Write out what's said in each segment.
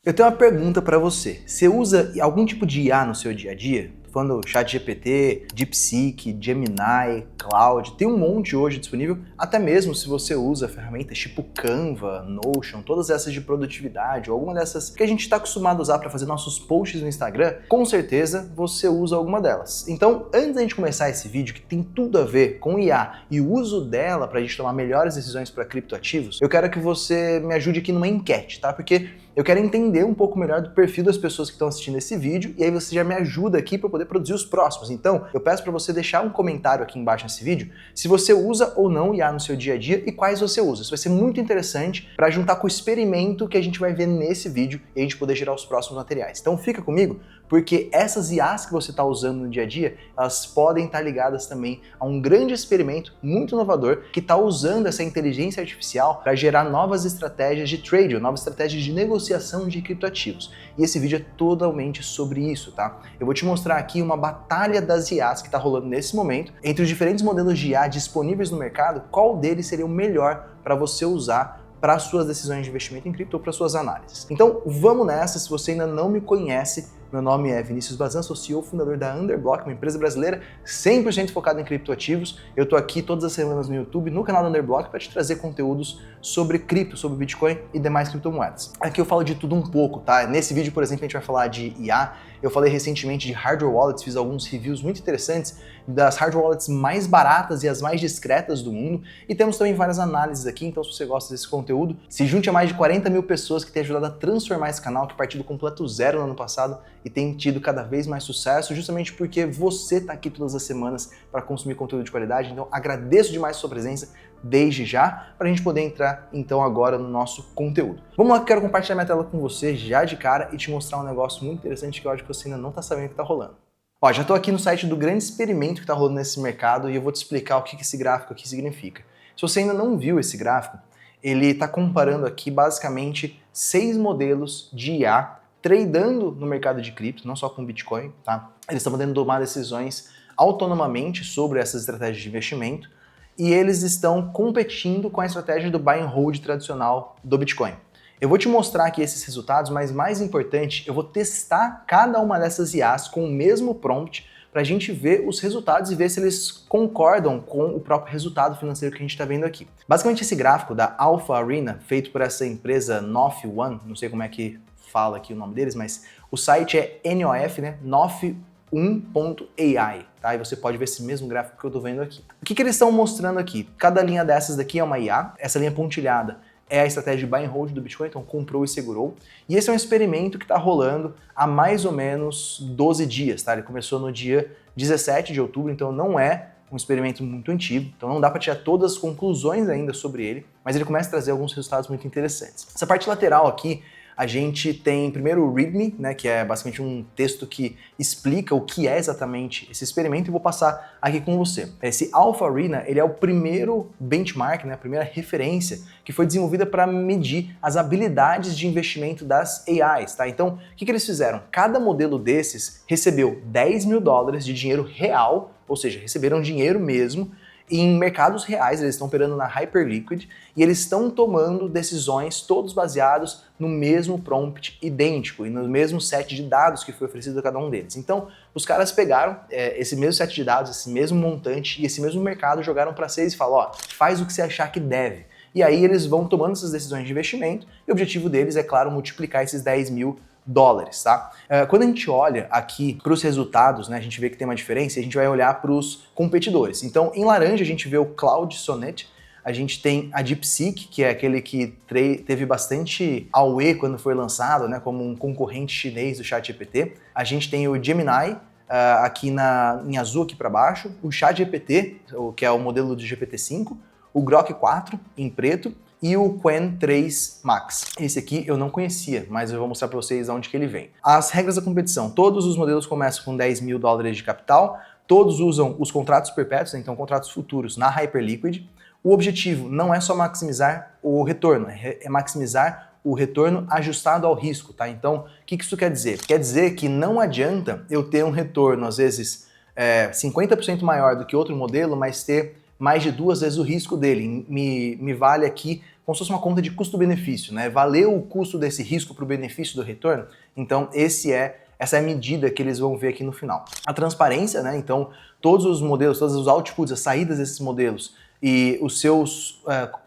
Eu tenho uma pergunta para você. Você usa algum tipo de IA no seu dia a dia? Tô falando ChatGPT, DeepSeek, Gemini, Claude, tem um monte hoje disponível, até mesmo se você usa ferramentas tipo Canva, Notion, todas essas de produtividade, ou alguma dessas que a gente está acostumado a usar para fazer nossos posts no Instagram, com certeza você usa alguma delas. Então, antes da gente começar esse vídeo, que tem tudo a ver com IA e o uso dela para a gente tomar melhores decisões para criptoativos, eu quero que você me ajude aqui numa enquete, tá? Porque eu quero entender um pouco melhor do perfil das pessoas que estão assistindo esse vídeo e aí você já me ajuda aqui para poder produzir os próximos. Então, eu peço para você deixar um comentário aqui embaixo nesse vídeo se você usa ou não IA no seu dia a dia e quais você usa. Isso vai ser muito interessante para juntar com o experimento que a gente vai ver nesse vídeo e a gente poder gerar os próximos materiais. Então, fica comigo, porque essas IAs que você está usando no dia a dia, elas podem estar ligadas também a um grande experimento muito inovador que está usando essa inteligência artificial para gerar novas estratégias de trade, ou novas estratégias de negociação de criptoativos. E esse vídeo é totalmente sobre isso, tá? Eu vou te mostrar aqui uma batalha das IAs que está rolando nesse momento, entre os diferentes modelos de IA disponíveis no mercado, qual deles seria o melhor para você usar para suas decisões de investimento em cripto ou para suas análises. Então vamos nessa. Se você ainda não me conhece, meu nome é Vinícius Bazan, sou CEO fundador da Underblock, uma empresa brasileira 100% focada em criptoativos. Eu tô aqui todas as semanas no YouTube, no canal da Underblock, para te trazer conteúdos sobre cripto, sobre Bitcoin e demais criptomoedas. Aqui eu falo de tudo um pouco, tá? Nesse vídeo, por exemplo, a gente vai falar de IA. Eu falei recentemente de hardware wallets, fiz alguns reviews muito interessantes das hardware wallets mais baratas e as mais discretas do mundo. E temos também várias análises aqui, então se você gosta desse conteúdo, se junte a mais de 40 mil pessoas que têm ajudado a transformar esse canal, que partiu do completo zero no ano passado e tem tido cada vez mais sucesso, justamente porque você está aqui todas as semanas para consumir conteúdo de qualidade. Então agradeço demais a sua presença desde já, para a gente poder entrar então agora no nosso conteúdo. Vamos lá, que eu quero compartilhar minha tela com você já de cara e te mostrar um negócio muito interessante que eu acho que você ainda não está sabendo o que está rolando. Ó, já estou aqui no site do grande experimento que está rolando nesse mercado e eu vou te explicar o que esse gráfico aqui significa. Se você ainda não viu esse gráfico, ele está comparando aqui basicamente 6 modelos de IA tradando no mercado de cripto, não só com Bitcoin, tá? Eles estão podendo tomar decisões autonomamente sobre essas estratégias de investimento e eles estão competindo com a estratégia do buy and hold tradicional do Bitcoin. Eu vou te mostrar aqui esses resultados, mas mais importante, eu vou testar cada uma dessas IAs com o mesmo prompt para a gente ver os resultados e ver se eles concordam com o próprio resultado financeiro que a gente está vendo aqui. Basicamente esse gráfico da Alpha Arena, feito por essa empresa Nof One, não sei como é que fala aqui o nome deles, mas o site é NOF, né? Nof1.ai, tá? E você pode ver esse mesmo gráfico que eu tô vendo aqui. O que eles estão mostrando aqui? Cada linha dessas daqui é uma IA, essa linha pontilhada é a estratégia de buy and hold do Bitcoin, então comprou e segurou. E esse é um experimento que está rolando há mais ou menos 12 dias, tá? Ele começou no dia 17 de outubro, então não é um experimento muito antigo, então não dá para tirar todas as conclusões ainda sobre ele, mas ele começa a trazer alguns resultados muito interessantes. Essa parte lateral aqui, a gente tem primeiro o README, né, que é basicamente um texto que explica o que é exatamente esse experimento e vou passar aqui com você. Esse Alpha Arena, ele é o primeiro benchmark, né, a primeira referência que foi desenvolvida para medir as habilidades de investimento das AIs, tá? Então, o que eles fizeram? Cada modelo desses recebeu $10 mil de dinheiro real, ou seja, receberam dinheiro mesmo, em mercados reais. Eles estão operando na Hyperliquid e eles estão tomando decisões todos baseados no mesmo prompt idêntico e no mesmo set de dados que foi oferecido a cada um deles. Então, os caras pegaram esse mesmo set de dados, esse mesmo montante e esse mesmo mercado, jogaram para vocês e falaram, ó, faz o que você achar que deve. E aí eles vão tomando essas decisões de investimento e o objetivo deles é, claro, multiplicar esses $10 mil, tá? Quando a gente olha aqui para os resultados, né, a gente vê que tem uma diferença e a gente vai olhar para os competidores. Então, em laranja a gente vê o Claude Sonnet, a gente tem a DeepSeek, que é aquele que teve bastante auê quando foi lançado, né, como um concorrente chinês do ChatGPT. A gente tem o Gemini, aqui em azul aqui para baixo, o ChatGPT, que é o modelo do GPT-5, o Grok 4 em preto, e o Qwen 3 Max. Esse aqui eu não conhecia, mas eu vou mostrar para vocês onde que ele vem. As regras da competição. Todos os modelos começam com $10 mil de capital, todos usam os contratos perpétuos, então contratos futuros na Hyperliquid. O objetivo não é só maximizar o retorno, é maximizar o retorno ajustado ao risco, tá? Então, o que isso quer dizer? Quer dizer que não adianta eu ter um retorno, às vezes, 50% maior do que outro modelo, mas ter mais de 2 vezes o risco dele. Me vale aqui como se fosse uma conta de custo-benefício, né? Valeu o custo desse risco para o benefício do retorno? Então essa é a medida que eles vão ver aqui no final. A transparência, né? Então todos os modelos, todos os outputs, as saídas desses modelos e os seus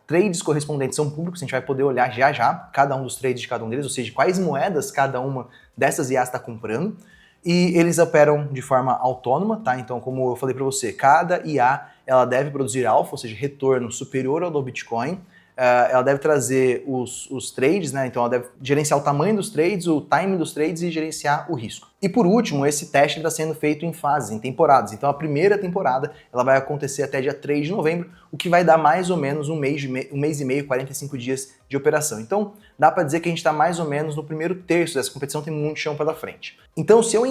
trades correspondentes são públicos, a gente vai poder olhar já cada um dos trades de cada um deles, ou seja, quais moedas cada uma dessas IAs está comprando. E eles operam de forma autônoma, tá? Então, como eu falei para você, cada IA ela deve produzir alfa, ou seja, retorno superior ao do Bitcoin. Ela deve trazer os trades, né? Então ela deve gerenciar o tamanho dos trades, o time dos trades e gerenciar o risco. E por último, esse teste está sendo feito em fases, em temporadas. Então a primeira temporada ela vai acontecer até dia 3 de novembro, o que vai dar mais ou menos um mês e meio, 45 dias de operação. Então dá para dizer que a gente está mais ou menos no primeiro terço dessa competição, tem muito chão pela frente. Então se eu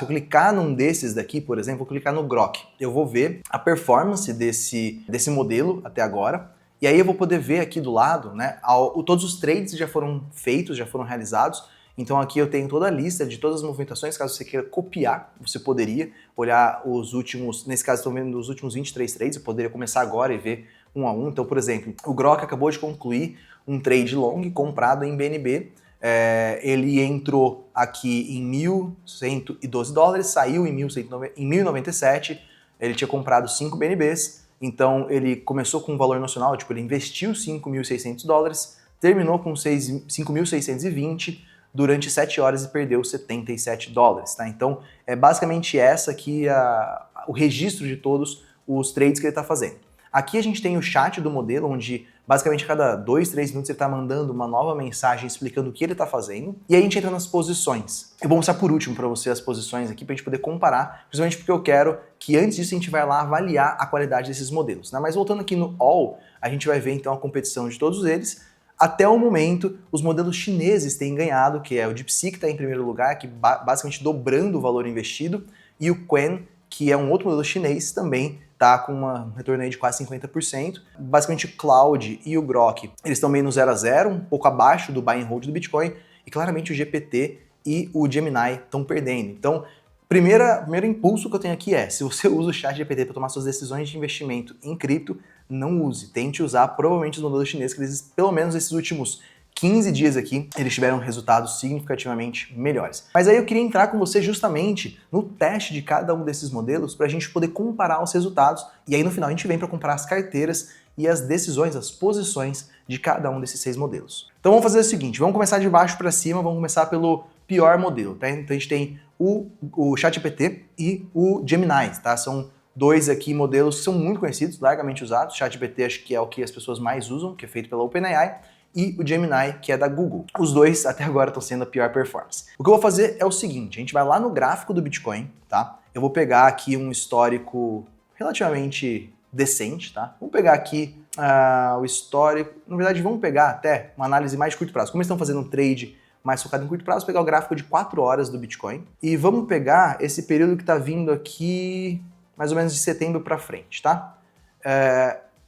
clicar num desses daqui, por exemplo, vou clicar no Grok, eu vou ver a performance desse modelo até agora. E aí eu vou poder ver aqui do lado, né, todos os trades já foram feitos, já foram realizados. Então aqui eu tenho toda a lista de todas as movimentações, caso você queira copiar, você poderia olhar os últimos, nesse caso estou vendo os últimos 23 trades, eu poderia começar agora e ver um a um. Então, por exemplo, o Grok acabou de concluir um trade long comprado em BNB, ele entrou aqui em $1.112, saiu em 1.097, ele tinha comprado 5 BNBs, então ele começou com um valor nocional, tipo, ele investiu $5.600, terminou com 5.620 durante 7 horas e perdeu $77, tá? Então é basicamente essa aqui o registro de todos os trades que ele está fazendo. Aqui a gente tem o chat do modelo, onde basicamente a cada 2, 3 minutos ele está mandando uma nova mensagem explicando o que ele está fazendo. E aí a gente entra nas posições. Eu vou mostrar por último para você as posições aqui para a gente poder comparar, principalmente porque eu quero que antes disso a gente vai lá avaliar a qualidade desses modelos, né? Mas voltando aqui no All, a gente vai ver então a competição de todos eles. Até o momento, os modelos chineses têm ganhado, que é o DeepSeek que está em primeiro lugar, que basicamente dobrando o valor investido, e o Qwen, que é um outro modelo chinês, também está com um retorno aí de quase 50%. Basicamente o Cloud e o Grok, eles estão meio no 0 a 0, um pouco abaixo do buy and hold do Bitcoin, e claramente o GPT e o Gemini estão perdendo. Então, primeiro impulso que eu tenho aqui é, se você usa o ChatGPT para tomar suas decisões de investimento em cripto, não use. Tente usar provavelmente os modelos chineses, que eles, pelo menos esses últimos 15 dias aqui, eles tiveram resultados significativamente melhores. Mas aí eu queria entrar com você justamente no teste de cada um desses modelos para a gente poder comparar os resultados, e aí no final a gente vem para comparar as carteiras e as decisões, as posições de cada um desses 6 modelos. Então vamos fazer o seguinte, vamos começar de baixo para cima, vamos começar pelo pior modelo, tá? Então a gente tem o ChatGPT e o Gemini, tá? São dois aqui modelos que são muito conhecidos, largamente usados. O ChatGPT acho que é o que as pessoas mais usam, que é feito pela OpenAI, e o Gemini, que é da Google. Os dois até agora estão sendo a pior performance. O que eu vou fazer é o seguinte, a gente vai lá no gráfico do Bitcoin, tá? Eu vou pegar aqui um histórico relativamente decente, tá? Vamos pegar aqui o histórico, na verdade vamos pegar até uma análise mais de curto prazo. Como eles estão fazendo um trade mais focado em curto prazo, vou pegar o gráfico de 4 horas do Bitcoin e vamos pegar esse período que está vindo aqui mais ou menos de setembro para frente, tá?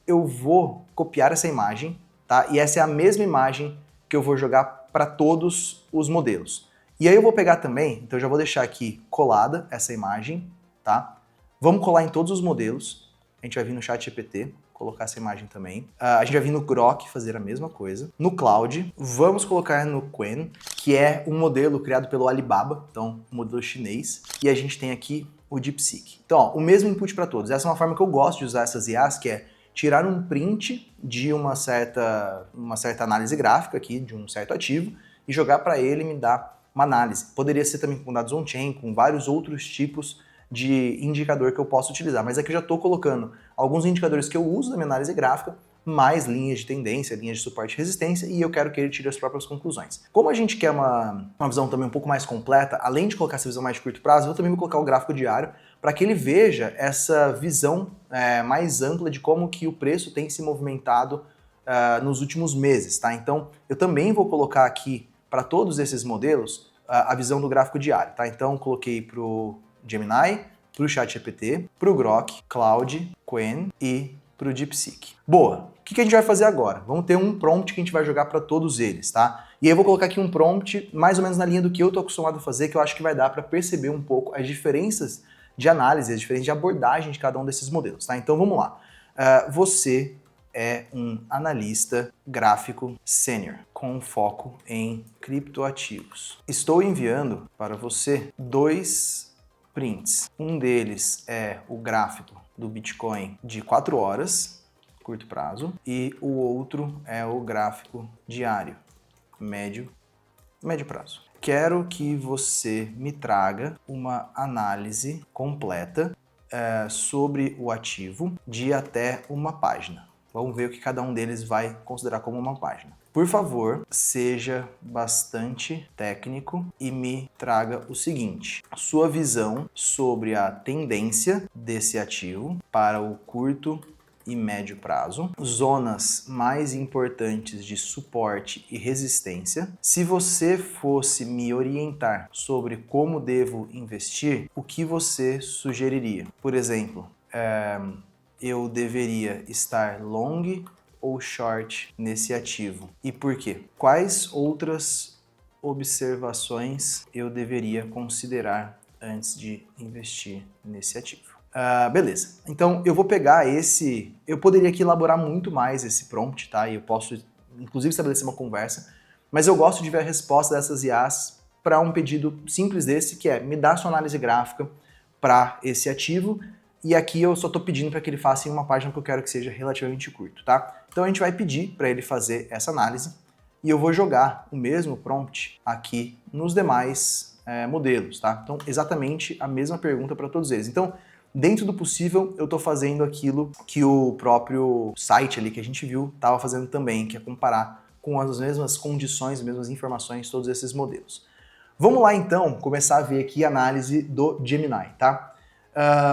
Eu vou copiar essa imagem, tá? E essa é a mesma imagem que eu vou jogar para todos os modelos. E aí eu vou pegar também, então eu já vou deixar aqui colada essa imagem, tá? Vamos colar em todos os modelos. A gente vai vir no ChatGPT, colocar essa imagem também. A gente vai vir no Grok fazer a mesma coisa. No Cloud, vamos colocar no Qwen, que é um modelo criado pelo Alibaba, então um modelo chinês. E a gente tem aqui o DeepSeek. Então, ó, o mesmo input para todos. Essa é uma forma que eu gosto de usar essas IAs, que é tirar um print de uma certa análise gráfica aqui, de um certo ativo, e jogar para ele e me dar uma análise. Poderia ser também com dados on-chain, com vários outros tipos de indicador que eu posso utilizar, mas aqui eu já estou colocando alguns indicadores que eu uso na minha análise gráfica, mais linhas de tendência, linhas de suporte e resistência, e eu quero que ele tire as próprias conclusões. Como a gente quer uma visão também um pouco mais completa, além de colocar essa visão mais de curto prazo, eu também vou colocar o gráfico diário para que ele veja essa visão mais ampla de como que o preço tem se movimentado nos últimos meses, tá? Então, eu também vou colocar aqui para todos esses modelos a visão do gráfico diário, tá? Então, coloquei para o Gemini, para o ChatGPT, para o Grok, Cloud, Qwen e para o DeepSeek. Boa! O que a gente vai fazer agora? Vamos ter um prompt que a gente vai jogar para todos eles, tá? E aí eu vou colocar aqui um prompt mais ou menos na linha do que eu tô acostumado a fazer, que eu acho que vai dar para perceber um pouco as diferenças de análise, as diferenças de abordagem de cada um desses modelos, tá? Então vamos lá. Você é um analista gráfico sênior, com foco em criptoativos. Estou enviando para você 2 prints. Um deles é o gráfico do Bitcoin de 4 horas, curto prazo, e o outro é o gráfico diário, médio prazo. Quero que você me traga uma análise completa sobre o ativo de até uma página. Vamos ver o que cada um deles vai considerar como uma página. Por favor, seja bastante técnico e me traga o seguinte: sua visão sobre a tendência desse ativo para o curto e médio prazo, zonas mais importantes de suporte e resistência. Se você fosse me orientar sobre como devo investir, o que você sugeriria? Por exemplo, eu deveria estar long ou short nesse ativo? E por quê? Quais outras observações eu deveria considerar antes de investir nesse ativo? Beleza, então eu vou pegar esse... Eu poderia aqui elaborar muito mais esse prompt, tá? E eu posso, inclusive, estabelecer uma conversa, mas eu gosto de ver a resposta dessas IAs para um pedido simples desse, que é me dar sua análise gráfica para esse ativo, e aqui eu só estou pedindo para que ele faça em uma página que eu quero que seja relativamente curto, tá? Então a gente vai pedir para ele fazer essa análise, e eu vou jogar o mesmo prompt aqui nos demais modelos, tá? Então exatamente a mesma pergunta para todos eles. Então, dentro do possível, eu estou fazendo aquilo que o próprio site ali que a gente viu estava fazendo também, que é comparar com as mesmas condições, as mesmas informações, todos esses modelos. Vamos lá então começar a ver aqui a análise do Gemini, tá?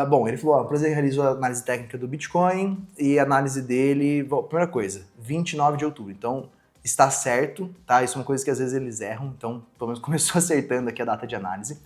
Bom, ele falou, por exemplo, ele realizou a análise técnica do Bitcoin e a análise dele, primeira coisa, 29 de outubro, então está certo, tá? Isso é uma coisa que às vezes eles erram, então pelo menos começou acertando aqui a data de análise.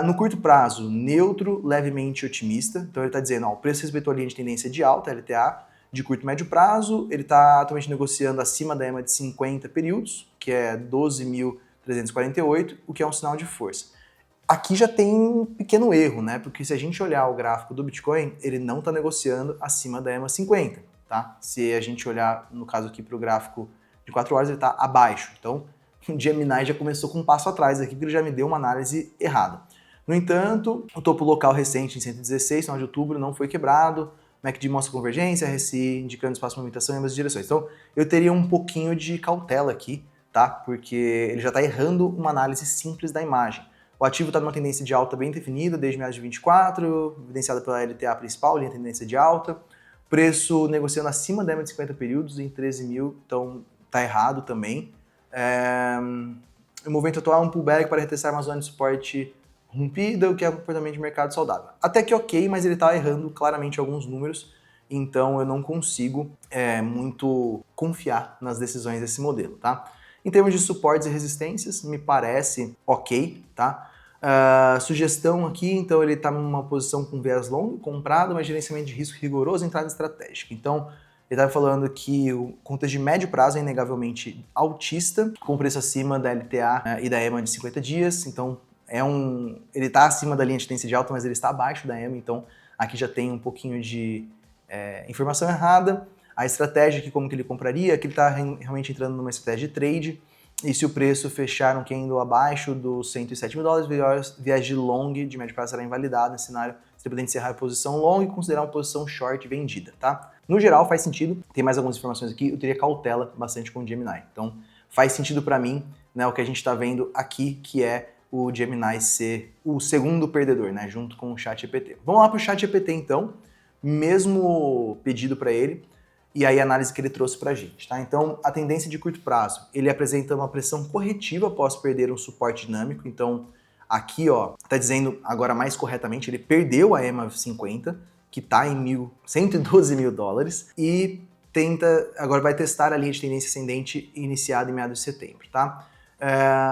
No curto prazo, neutro, levemente otimista, então ele está dizendo, ó, o preço respeitou a linha de tendência de alta, LTA, de curto e médio prazo, ele está atualmente negociando acima da EMA de 50 períodos, que é 12.348, o que é um sinal de força. Aqui já tem um pequeno erro, né? Porque se a gente olhar o gráfico do Bitcoin, ele não está negociando acima da EMA 50, tá? Se a gente olhar, no caso aqui, para o gráfico de 4 horas, ele está abaixo. Então, o Gemini já começou com um passo atrás aqui, porque ele já me deu uma análise errada. No entanto, o topo local recente em 116, final de outubro, não foi quebrado. MACD mostra convergência, RSI indicando espaço de movimentação em ambas as direções. Então, eu teria um pouquinho de cautela aqui, tá? Porque ele já está errando uma análise simples da imagem. O ativo está numa tendência de alta bem definida, desde meados de 24, evidenciada pela LTA principal, linha tendência de alta. Preço negociando acima da EMA de 50 períodos, em 13 mil, então tá errado também. O movimento atual é um pullback para retestar uma zona de suporte rompida, o que é um comportamento de mercado saudável. Até que ok, mas ele tá errando claramente alguns números, então eu não consigo muito confiar nas decisões desse modelo, tá? Em termos de suportes e resistências, me parece ok, tá? Sugestão aqui, então ele está numa posição com viés longo, comprado, mas gerenciamento de risco rigoroso, entrada estratégica. Então, ele estava falando que o contexto de médio prazo é inegavelmente altista, com preço acima da LTA e da EMA de 50 dias, então ele está acima da linha de tendência de alta, mas ele está abaixo da EMA, então aqui já tem um pouquinho de informação errada. A estratégia aqui, como que ele compraria, aqui ele está realmente entrando numa estratégia de trade, e se o preço fechar um candle abaixo dos 107 mil dólares, viés de long de médio prazo será invalidado. Nesse cenário, você pode encerrar a posição long e considerar uma posição short vendida, tá? No geral, faz sentido. Tem mais algumas informações aqui. Eu teria cautela bastante com o Gemini. Então, faz sentido para mim, né, o que a gente está vendo aqui, que é o Gemini ser o segundo perdedor, né, junto com o ChatGPT. Vamos lá para o ChatGPT, então. Mesmo pedido para ele. E aí a análise que ele trouxe para a gente, tá? Então, a tendência de curto prazo, ele apresenta uma pressão corretiva após perder um suporte dinâmico. Então, aqui, ó, tá dizendo agora mais corretamente, ele perdeu a EMA 50, que tá em 112 mil dólares, e agora vai testar a linha de tendência ascendente iniciada em meados de setembro, tá?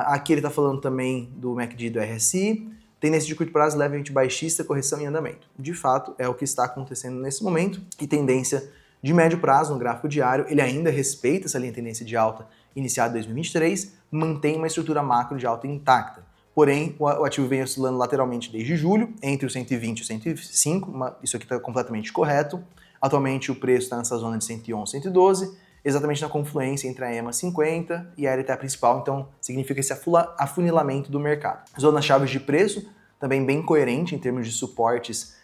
Aqui ele tá falando também do MACD e do RSI, tendência de curto prazo levemente baixista, correção em andamento. De fato, é o que está acontecendo nesse momento, e tendência de médio prazo, no gráfico diário, ele ainda respeita essa linha de tendência de alta iniciada em 2023, mantém uma estrutura macro de alta intacta. Porém, o ativo vem oscilando lateralmente desde julho, entre o 120 e o 105, isso aqui está completamente correto. Atualmente o preço está nessa zona de 111, 112, exatamente na confluência entre a EMA 50 e a LTA principal, então significa esse afunilamento do mercado. Zonas chaves de preço, também bem coerente em termos de suportes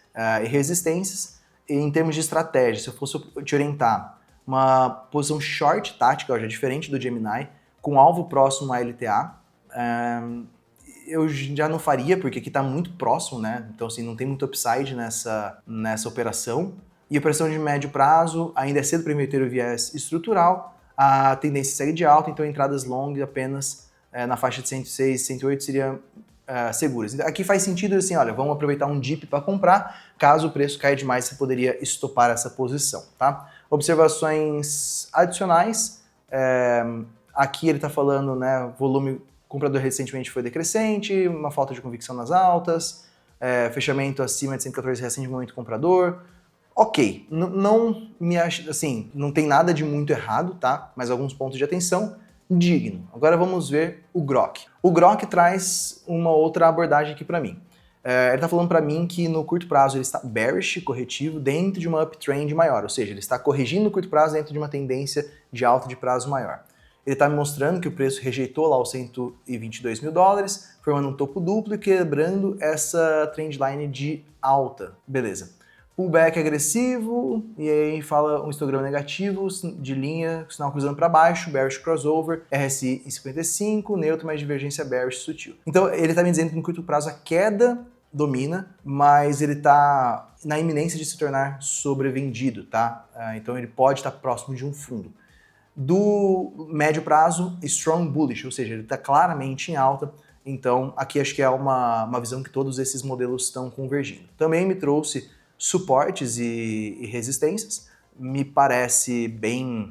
e resistências. E em termos de estratégia, se eu fosse te orientar, uma posição short tática, já diferente do Gemini, com alvo próximo à LTA, eu já não faria, porque aqui está muito próximo, né? Então, assim, não tem muito upside nessa operação. E operação de médio prazo, ainda é cedo para inverter o viés estrutural, a tendência segue de alta, então entradas longas apenas na faixa de 106, 108 seriam seguras. Aqui faz sentido assim, olha, vamos aproveitar um dip para comprar, caso o preço caia demais, você poderia estopar essa posição, tá? Observações adicionais, aqui ele está falando, né, volume comprador recentemente foi decrescente, uma falta de convicção nas altas, fechamento acima de 114 reais de momento comprador. Ok, não me acho, assim, não tem nada de muito errado, tá? Mas alguns pontos de atenção, digno. Agora vamos ver o Grok. O Grok traz uma outra abordagem aqui para mim. Ele está falando para mim que no curto prazo ele está bearish, corretivo, dentro de uma uptrend maior, ou seja, ele está corrigindo no curto prazo dentro de uma tendência de alta de prazo maior. Ele está me mostrando que o preço rejeitou lá os 122 mil dólares, formando um topo duplo e quebrando essa trendline de alta. Beleza. Pullback agressivo, e aí fala um histograma negativo de linha, sinal cruzando para baixo, bearish crossover, RSI em 55, neutro, mais divergência bearish sutil. Então ele está me dizendo que no curto prazo a queda domina, mas ele está na iminência de se tornar sobrevendido, tá? Então ele pode estar próximo de um fundo. Do médio prazo, strong bullish, ou seja, ele está claramente em alta, então aqui acho que é uma visão que todos esses modelos estão convergindo. Também me trouxe suportes e resistências, me parece bem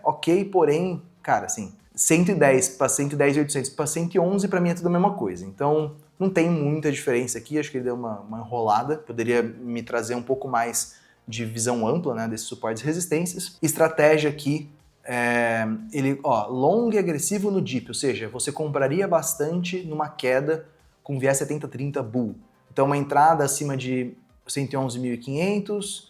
ok, porém, cara, assim, 110 para 110.800 para 111 para mim é tudo a mesma coisa, então não tem muita diferença aqui, acho que ele deu uma enrolada, poderia me trazer um pouco mais de visão ampla, né, desses suportes e resistências. Estratégia aqui, ele, long e agressivo no dip, ou seja, você compraria bastante numa queda com viés 70-30 bull, então uma entrada acima de 111.500,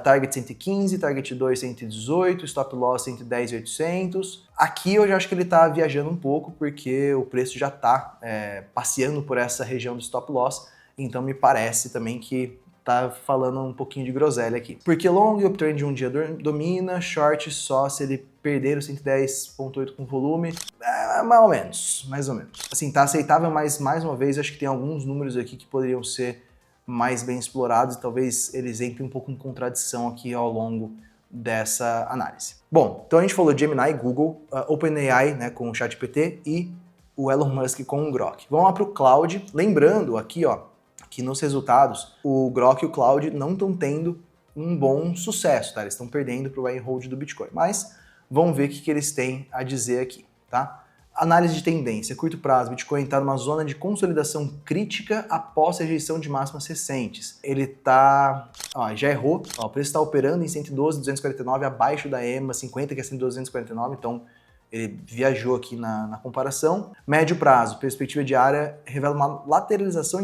target 115, target 2 118, stop loss 110.800. Aqui eu já acho que ele está viajando um pouco porque o preço já está passeando por essa região do stop loss, então me parece também que tá falando um pouquinho de groselha aqui. Porque long uptrend de um dia domina, short só se ele perder o 110.8 com volume, mais ou menos. Assim, tá aceitável, mas mais uma vez acho que tem alguns números aqui que poderiam ser mais bem explorados e talvez eles entrem um pouco em contradição aqui ao longo dessa análise. Bom, então a gente falou de Gemini, Google, OpenAI, né, com o ChatGPT e o Elon Musk com o Grok. Vamos lá para o Cloud, lembrando aqui, que nos resultados o Grok e o Cloud não estão tendo um bom sucesso, tá? Eles estão perdendo para o buy and hold do Bitcoin, mas vamos ver o que eles têm a dizer aqui, tá? Análise de tendência, curto prazo, Bitcoin está numa zona de consolidação crítica após rejeição de máximas recentes. Ele está, já errou, o preço está operando em 112.249, abaixo da EMA 50, que é 112.249, então ele viajou aqui na comparação. Médio prazo, perspectiva diária, revela uma lateralização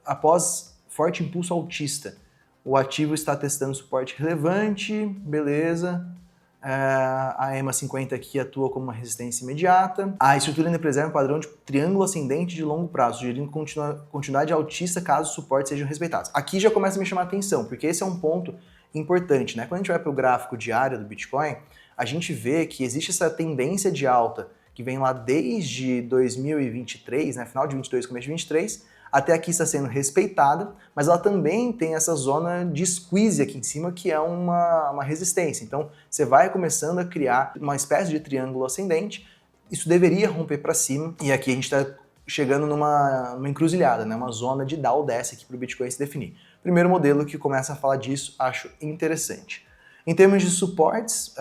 após forte impulso altista. O ativo está testando suporte relevante, beleza. A EMA 50 aqui atua como uma resistência imediata. A estrutura ainda preserva um padrão de triângulo ascendente de longo prazo, sugerindo continuidade altista caso os suportes sejam respeitados. Aqui já começa a me chamar a atenção, porque esse é um ponto importante, né? Quando a gente vai para o gráfico diário do Bitcoin, a gente vê que existe essa tendência de alta que vem lá desde 2023, né? Final de 22, começo de 23, até aqui está sendo respeitada, mas ela também tem essa zona de squeeze aqui em cima, que é uma resistência. Então, você vai começando a criar uma espécie de triângulo ascendente, isso deveria romper para cima, e aqui a gente está chegando numa encruzilhada, né? Uma zona de down desce aqui para o Bitcoin se definir. Primeiro modelo que começa a falar disso, acho interessante. Em termos de suportes,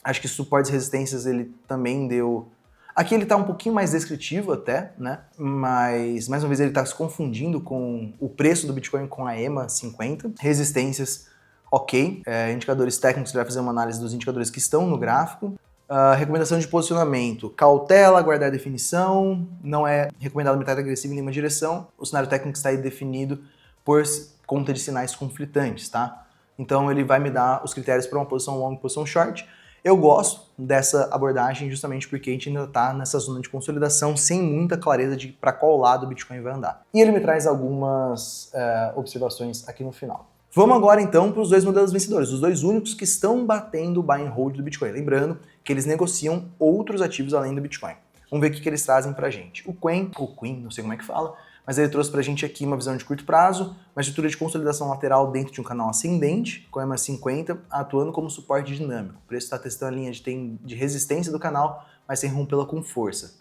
acho que suportes e resistências ele também deu... Aqui ele está um pouquinho mais descritivo até, né? Mas, mais uma vez, ele está se confundindo com o preço do Bitcoin com a EMA 50. Resistências, ok. Indicadores técnicos, ele vai fazer uma análise dos indicadores que estão no gráfico. Recomendação de posicionamento, cautela, guardar definição. Não é recomendado mercado agressivo em nenhuma direção. O cenário técnico está aí definido por conta de sinais conflitantes, tá? Então ele vai me dar os critérios para uma posição long e posição short. Eu gosto dessa abordagem justamente porque a gente ainda está nessa zona de consolidação sem muita clareza de para qual lado o Bitcoin vai andar. E ele me traz algumas observações aqui no final. Vamos agora então para os dois modelos vencedores, os dois únicos que estão batendo o buy and hold do Bitcoin. Lembrando que eles negociam outros ativos além do Bitcoin. Vamos ver o que eles trazem para a gente. O Quen, não sei como é que fala, mas ele trouxe para a gente aqui uma visão de curto prazo, uma estrutura de consolidação lateral dentro de um canal ascendente, com a EMA 50 atuando como suporte dinâmico. O preço está testando a linha de resistência do canal, mas sem rompê-la com força.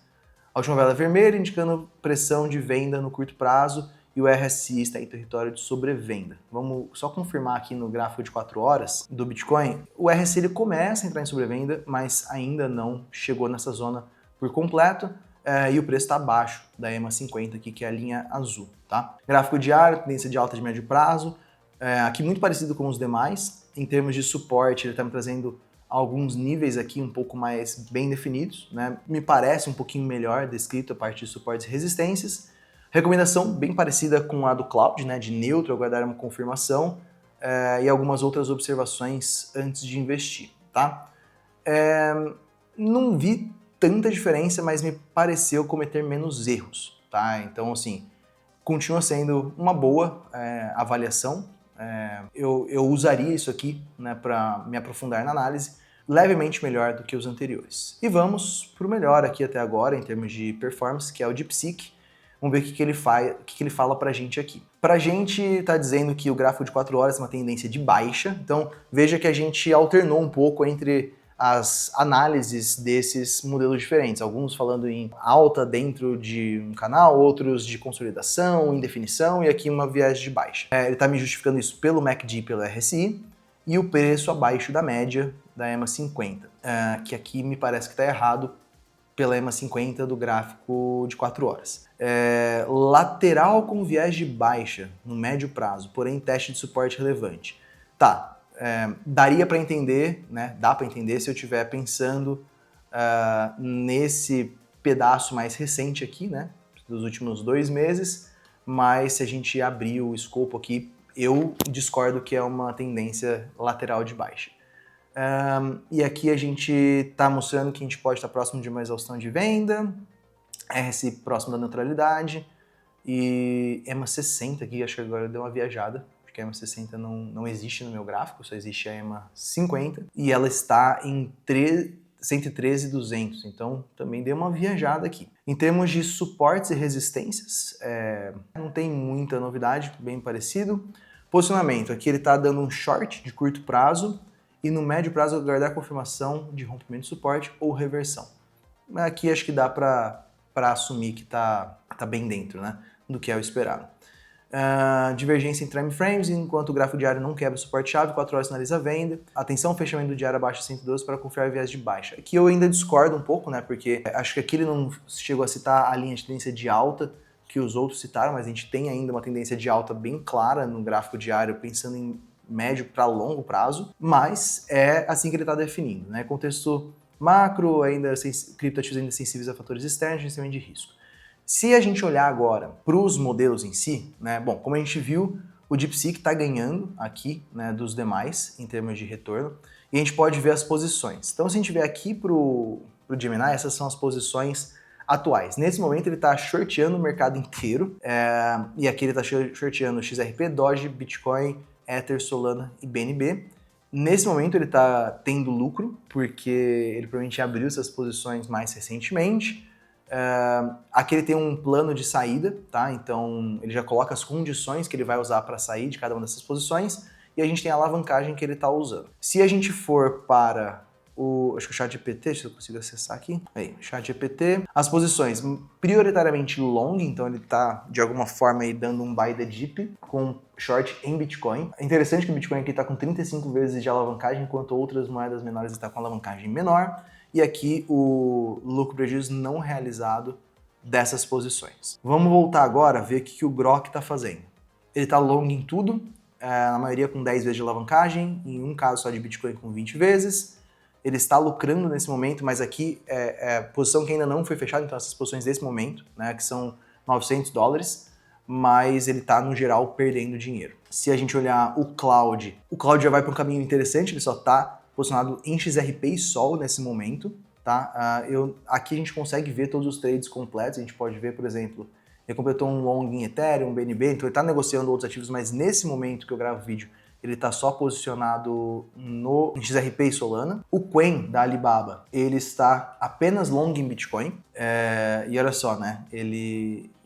A última vela vermelha indicando pressão de venda no curto prazo e o RSI está em território de sobrevenda. Vamos só confirmar aqui no gráfico de 4 horas do Bitcoin. O RSI ele começa a entrar em sobrevenda, mas ainda não chegou nessa zona por completo. E o preço está abaixo da EMA 50 aqui, que é a linha azul, tá? Gráfico diário, tendência de alta de médio prazo, aqui muito parecido com os demais. Em termos de suporte, ele está me trazendo alguns níveis aqui um pouco mais bem definidos, né? Me parece um pouquinho melhor descrito a parte de suportes e resistências. Recomendação bem parecida com a do Cloud, né? De neutro, aguardar uma confirmação e algumas outras observações antes de investir, tá? Não vi tanta diferença, mas me pareceu cometer menos erros, tá? Então, assim, continua sendo uma boa avaliação. Eu usaria isso aqui, né, para me aprofundar na análise, levemente melhor do que os anteriores. E vamos para o melhor aqui até agora, em termos de performance, que é o DeepSeek. Vamos ver o que ele fala pra gente aqui. Pra gente tá dizendo que o gráfico de 4 horas é uma tendência de baixa, então veja que a gente alternou um pouco entre as análises desses modelos diferentes, alguns falando em alta dentro de um canal, outros de consolidação, indefinição e aqui uma viés de baixa. Ele está me justificando isso pelo MACD e pelo RSI e o preço abaixo da média da EMA 50, que aqui me parece que está errado pela EMA 50 do gráfico de 4 horas. Lateral com viés de baixa no médio prazo, porém teste de suporte relevante. Tá. Daria para entender, né? Dá para entender se eu estiver pensando nesse pedaço mais recente aqui, né? Dos últimos 2 meses, mas se a gente abrir o escopo aqui, eu discordo que é uma tendência lateral de baixa. E aqui a gente está mostrando que a gente pode estar próximo de uma exaustão de venda, RSI próximo da neutralidade e EMA 60 aqui, acho que agora deu uma viajada. Porque a EMA 60 não existe no meu gráfico, só existe a EMA 50, e ela está em 113,200, então também deu uma viajada aqui. Em termos de suportes e resistências, não tem muita novidade, bem parecido. Posicionamento, aqui ele está dando um short de curto prazo, e no médio prazo aguardar confirmação de rompimento de suporte ou reversão. Aqui acho que dá para assumir que tá bem dentro, né, do que é o esperado. Divergência em time frames, enquanto o gráfico diário não quebra o suporte-chave, 4 horas sinaliza a venda. Atenção, fechamento do diário abaixo de 112 para confiar viés de baixa. Aqui eu ainda discordo um pouco, né, porque acho que aqui ele não chegou a citar a linha de tendência de alta que os outros citaram, mas a gente tem ainda uma tendência de alta bem clara no gráfico diário, pensando em médio para longo prazo, mas é assim que ele está definindo, né? Contexto macro, ainda criptoativos ainda sensíveis a fatores externos, gerenciamento de risco. Se a gente olhar agora para os modelos em si, né, bom, como a gente viu, o DeepSeek está ganhando aqui, né, dos demais em termos de retorno, e a gente pode ver as posições. Então, se a gente vier aqui para o Gemini, essas são as posições atuais. Nesse momento, ele está shorteando o mercado inteiro, e aqui ele está shorteando XRP, Doge, Bitcoin, Ether, Solana e BNB. Nesse momento, ele está tendo lucro, porque ele provavelmente abriu essas posições mais recentemente. Aqui ele tem um plano de saída, tá? Então ele já coloca as condições que ele vai usar para sair de cada uma dessas posições e a gente tem a alavancagem que ele está usando. Se a gente for para acho que o ChatGPT, deixa eu consigo acessar aqui. Aí, ChatGPT. As posições prioritariamente long, então ele está de alguma forma aí dando um buy the dip com short em Bitcoin. É interessante que o Bitcoin aqui está com 35 vezes de alavancagem, enquanto outras moedas menores estão com alavancagem menor. E aqui o lucro prejuízo não realizado dessas posições. Vamos voltar agora a ver o que o Grok está fazendo. Ele está long em tudo, na maioria com 10 vezes de alavancagem, em um caso só de Bitcoin com 20 vezes. Ele está lucrando nesse momento, mas aqui é posição que ainda não foi fechada, então essas posições desse momento, né, que são $900, mas ele está, no geral, perdendo dinheiro. Se a gente olhar o Cloud já vai para um caminho interessante, ele só está posicionado em XRP e Sol nesse momento, tá? Aqui a gente consegue ver todos os trades completos, a gente pode ver, por exemplo, ele completou um long em Ethereum, um BNB, então ele está negociando outros ativos, mas nesse momento que eu gravo o vídeo, ele está só posicionado em XRP e Solana. O Quen, da Alibaba, ele está apenas long em Bitcoin, e olha só, né,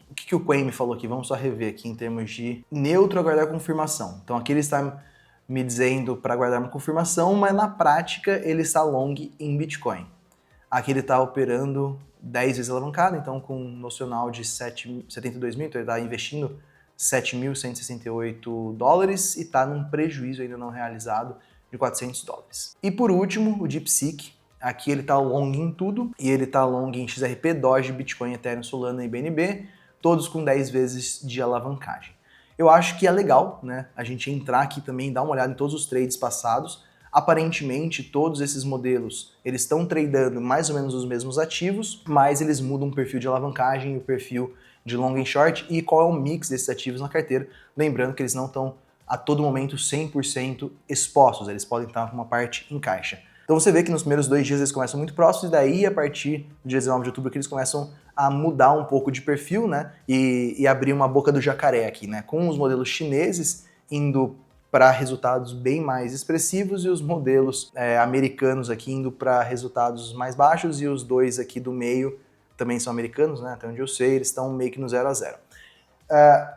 O que o Quen me falou aqui? Vamos só rever aqui em termos de neutro aguardar confirmação. Então aqui ele está me dizendo para aguardar uma confirmação, mas na prática ele está long em Bitcoin. Aqui ele está operando 10 vezes alavancado, então com um nocional de 72 mil, então ele está investindo 7.168 dólares e está num prejuízo ainda não realizado de 400 dólares. E por último, o DeepSeek. Aqui ele está long em tudo, e ele está long em XRP, Doge, Bitcoin, Ethereum, Solana e BNB, todos com 10 vezes de alavancagem. Eu acho que é legal, né, a gente entrar aqui também e dar uma olhada em todos os trades passados. Aparentemente, todos esses modelos, eles estão tradando mais ou menos os mesmos ativos, mas eles mudam o perfil de alavancagem e o perfil de long e short e qual é o mix desses ativos na carteira. Lembrando que eles não estão a todo momento 100% expostos, eles podem estar com uma parte em caixa. Então você vê que nos primeiros 2 dias eles começam muito próximos e daí a partir do dia 19 de outubro que eles começam a mudar um pouco de perfil, né, e abrir uma boca do jacaré aqui, né, com os modelos chineses indo para resultados bem mais expressivos e os modelos americanos aqui indo para resultados mais baixos, e os dois aqui do meio também são americanos, né, até onde eu sei, eles estão meio que no 0 a 0.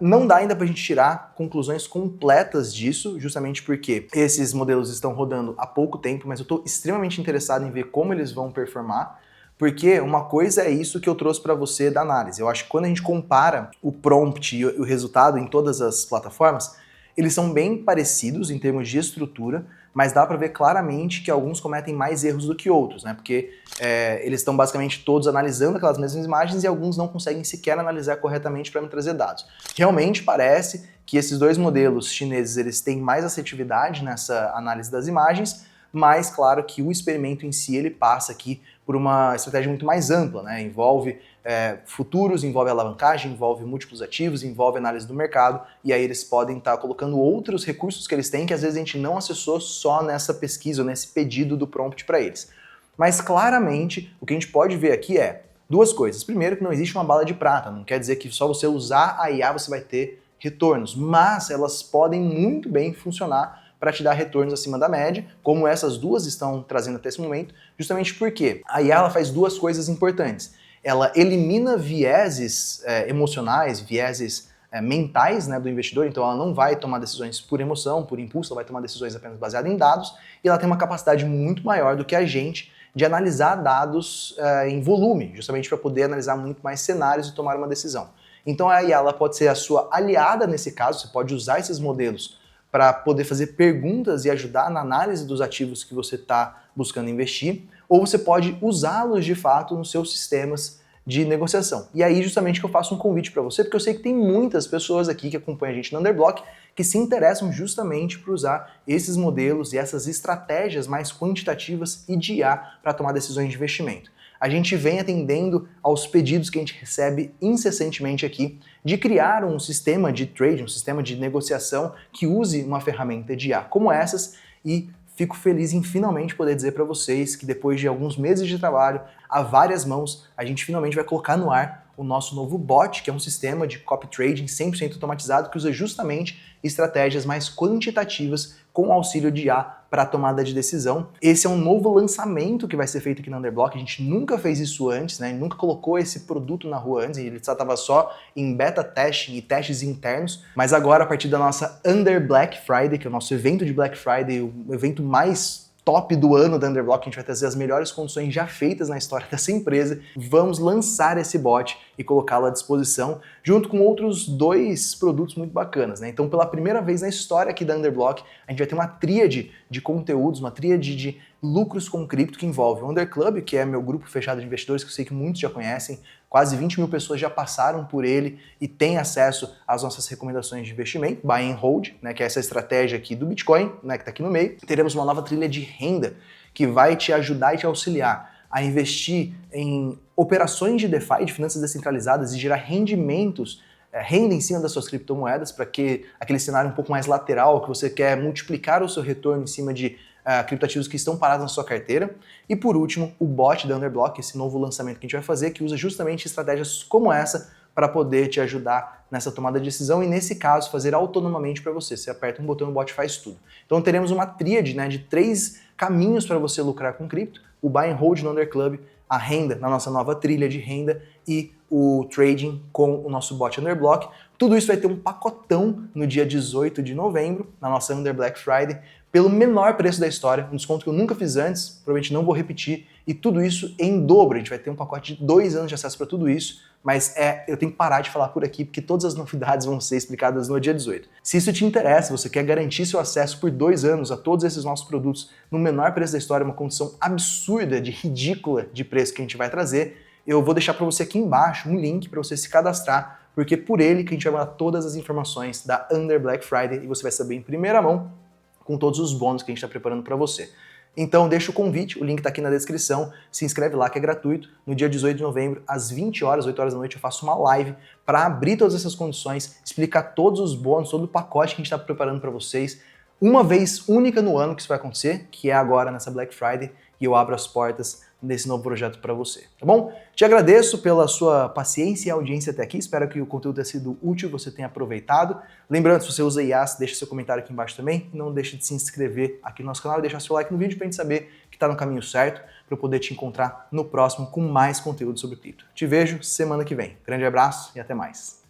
Não dá ainda para a gente tirar conclusões completas disso, justamente porque esses modelos estão rodando há pouco tempo, mas eu estou extremamente interessado em ver como eles vão performar, porque uma coisa é isso que eu trouxe para você da análise. Eu acho que quando a gente compara o prompt e o resultado em todas as plataformas, eles são bem parecidos em termos de estrutura, mas dá para ver claramente que alguns cometem mais erros do que outros, né? Porque eles estão basicamente todos analisando aquelas mesmas imagens e alguns não conseguem sequer analisar corretamente para me trazer dados. Realmente parece que esses dois modelos chineses eles têm mais assertividade nessa análise das imagens, mas claro que o experimento em si ele passa aqui por uma estratégia muito mais ampla, né? Envolve futuros, envolve alavancagem, envolve múltiplos ativos, envolve análise do mercado, e aí eles podem estar colocando outros recursos que eles têm que às vezes a gente não acessou só nessa pesquisa ou nesse pedido do prompt para eles. Mas claramente o que a gente pode ver aqui é duas coisas. Primeiro, que não existe uma bala de prata, não quer dizer que só você usar a IA você vai ter retornos, mas elas podem muito bem funcionar para te dar retornos acima da média, como essas duas estão trazendo até esse momento, justamente porque a IA ela faz duas coisas importantes. Ela elimina vieses emocionais, vieses mentais, né, do investidor, então ela não vai tomar decisões por emoção, por impulso, ela vai tomar decisões apenas baseadas em dados, e ela tem uma capacidade muito maior do que a gente de analisar dados em volume, justamente para poder analisar muito mais cenários e tomar uma decisão. Então a IA ela pode ser a sua aliada nesse caso, você pode usar esses modelos para poder fazer perguntas e ajudar na análise dos ativos que você está buscando investir, ou você pode usá-los de fato nos seus sistemas de negociação. E aí justamente que eu faço um convite para você, porque eu sei que tem muitas pessoas aqui que acompanham a gente no Underblock que se interessam justamente por usar esses modelos e essas estratégias mais quantitativas e de IA para tomar decisões de investimento. A gente vem atendendo aos pedidos que a gente recebe incessantemente aqui de criar um sistema de trade, um sistema de negociação que use uma ferramenta de IA como essas, e fico feliz em finalmente poder dizer para vocês que depois de alguns meses de trabalho, a várias mãos, a gente finalmente vai colocar no ar o nosso novo bot, que é um sistema de copy trading 100% automatizado que usa justamente estratégias mais quantitativas com auxílio de IA para a tomada de decisão. Esse é um novo lançamento que vai ser feito aqui na Underblock, a gente nunca fez isso antes, né? Nunca colocou esse produto na rua antes, ele estava só em beta testing e testes internos, mas agora a partir da nossa Under Black Friday, que é o nosso evento de Black Friday, o evento mais top do ano da Underblock, a gente vai trazer as melhores condições já feitas na história dessa empresa, vamos lançar esse bot e colocá-lo à disposição, junto com outros 2 produtos muito bacanas, né? Então, pela primeira vez na história aqui da Underblock, a gente vai ter uma tríade de conteúdos, uma tríade de lucros com cripto que envolve o Under Club, que é meu grupo fechado de investidores, que eu sei que muitos já conhecem, quase 20 mil pessoas já passaram por ele e têm acesso às nossas recomendações de investimento, Buy and Hold, né, que é essa estratégia aqui do Bitcoin, né, que está aqui no meio. Teremos uma nova trilha de renda que vai te ajudar e te auxiliar a investir em operações de DeFi, de finanças descentralizadas, e gerar rendimentos renda em cima das suas criptomoedas, para que aquele cenário um pouco mais lateral, que você quer multiplicar o seu retorno em cima de criptoativos que estão parados na sua carteira. E por último, o bot da Underblock, esse novo lançamento que a gente vai fazer, que usa justamente estratégias como essa para poder te ajudar nessa tomada de decisão e, nesse caso, fazer autonomamente para você. Você aperta um botão e o bot faz tudo. Então teremos uma tríade, né, de 3 caminhos para você lucrar com cripto: o Buy and Hold no Under Club, a renda na nossa nova trilha de renda e o trading com o nosso bot Underblock. Tudo isso vai ter um pacotão no dia 18 de novembro, na nossa Under Black Friday, pelo menor preço da história, um desconto que eu nunca fiz antes, provavelmente não vou repetir, e tudo isso em dobro. A gente vai ter um pacote de 2 anos de acesso para tudo isso, mas eu tenho que parar de falar por aqui, porque todas as novidades vão ser explicadas no dia 18. Se isso te interessa, você quer garantir seu acesso por 2 anos a todos esses nossos produtos no menor preço da história, uma condição absurda, ridícula de preço que a gente vai trazer, eu vou deixar para você aqui embaixo um link para você se cadastrar, porque é por ele que a gente vai mandar todas as informações da Under Black Friday e você vai saber em primeira mão com todos os bônus que a gente está preparando para você. Então deixa o convite, o link está aqui na descrição, se inscreve lá que é gratuito. No dia 18 de novembro, às 20 horas, 8 horas da noite, eu faço uma live para abrir todas essas condições, explicar todos os bônus, todo o pacote que a gente está preparando para vocês. Uma vez única no ano que isso vai acontecer, que é agora nessa Black Friday, e eu abro as portas desse novo projeto para você, tá bom? Te agradeço pela sua paciência e audiência até aqui, espero que o conteúdo tenha sido útil, você tenha aproveitado. Lembrando, se você usa IaaS, deixa seu comentário aqui embaixo também, e não deixe de se inscrever aqui no nosso canal e deixar seu like no vídeo para a gente saber que está no caminho certo, para eu poder te encontrar no próximo com mais conteúdo sobre cripto. Te vejo semana que vem. Grande abraço e até mais.